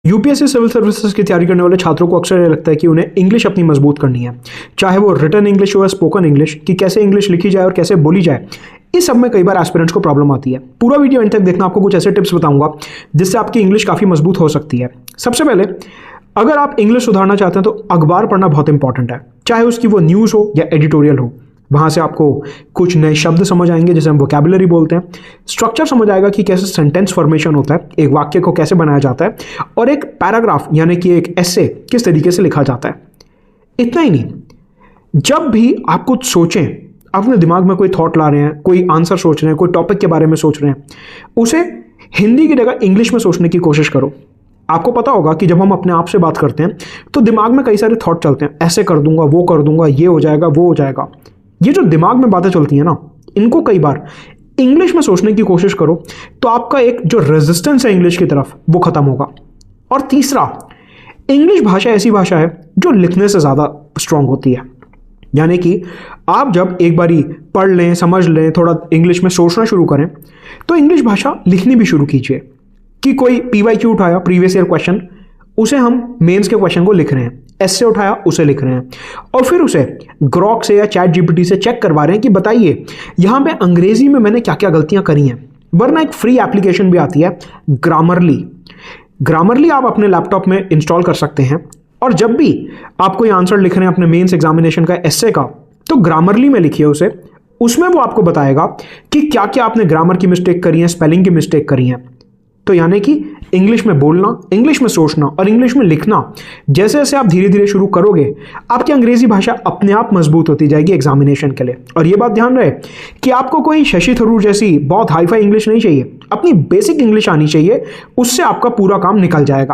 UPSC civil services की तैयारी करने वाले छात्रों को अक्सर ये लगता है कि उन्हें इंग्लिश अपनी मजबूत करनी है, चाहे वो रिटन इंग्लिश हो या स्पोकन इंग्लिश, कि कैसे इंग्लिश लिखी जाए और कैसे बोली जाए। इस सब में कई बार एस्पिरेंट्स को प्रॉब्लम आती है। पूरा वीडियो एंड तक देखना, आपको कुछ ऐसे टिप्स बताऊंगा जिससे आपकी इंग्लिश काफ़ी मजबूत हो सकती है। सबसे पहले, अगर आप इंग्लिश सुधारना चाहते हैं तो अखबार पढ़ना बहुत इंपॉर्टेंट है, चाहे उसकी वो न्यूज़ हो या एडिटोरियल हो। वहाँ से आपको कुछ नए शब्द समझ आएंगे जिसे हम वोकैबुलरी बोलते हैं। स्ट्रक्चर समझ आएगा कि कैसे सेंटेंस फॉर्मेशन होता है, एक वाक्य को कैसे बनाया जाता है, और एक पैराग्राफ यानी कि एक एसे किस तरीके से लिखा जाता है। इतना ही नहीं, जब भी आप कुछ सोचें, अपने दिमाग में कोई थॉट ला रहे हैं, कोई आंसर सोच रहे हैं, कोई टॉपिक के बारे में सोच रहे हैं, उसे हिंदी की जगह इंग्लिश में सोचने की कोशिश करो। आपको पता होगा कि जब हम अपने आप से बात करते हैं तो दिमाग में कई सारे थॉट चलते हैं, ऐसे कर दूंगा, वो कर दूंगा, ये हो जाएगा, वो हो जाएगा। ये जो दिमाग में बातें चलती हैं ना, इनको कई बार इंग्लिश में सोचने की कोशिश करो तो आपका एक जो रेजिस्टेंस है इंग्लिश की तरफ, वो खत्म होगा। और तीसरा, इंग्लिश भाषा ऐसी भाषा है जो लिखने से ज़्यादा स्ट्रांग होती है। यानी कि आप जब एक बारी पढ़ लें, समझ लें, थोड़ा इंग्लिश में सोचना शुरू करें, तो इंग्लिश भाषा लिखनी भी शुरू कीजिए। कि कोई PYQ उठाया, प्रीवियस ईयर क्वेश्चन, उसे हम मेंस के क्वेश्चन को लिख रहे हैं, एस्से उठाया उसे लिख रहे हैं, और फिर उसे ग्रॉक से या चैट जीपीटी से चेक करवा रहे हैं कि बताइए यहाँ पे अंग्रेजी में मैंने क्या क्या गलतियां करी हैं। वरना एक फ्री एप्लीकेशन भी आती है, ग्रामरली आप अपने लैपटॉप में इंस्टॉल कर सकते हैं। और जब भी आप कोई आंसर लिख रहे हैं अपने मेंस एग्जामिनेशन का, एस्से का, तो ग्रामरली में लिखिए उसे। उसमें वो आपको बताएगा कि क्या क्या आपने ग्रामर की मिस्टेक करी है, स्पेलिंग की मिस्टेक करी है। तो यानी कि इंग्लिश में बोलना, इंग्लिश में सोचना और इंग्लिश में लिखना, जैसे जैसे आप धीरे धीरे शुरू करोगे, आपकी अंग्रेजी भाषा अपने आप मजबूत होती जाएगी एग्जामिनेशन के लिए। और ये बात ध्यान रहे कि आपको कोई शशि थरूर जैसी बहुत हाईफाई इंग्लिश नहीं चाहिए, अपनी बेसिक इंग्लिश आनी चाहिए, उससे आपका पूरा काम निकल जाएगा।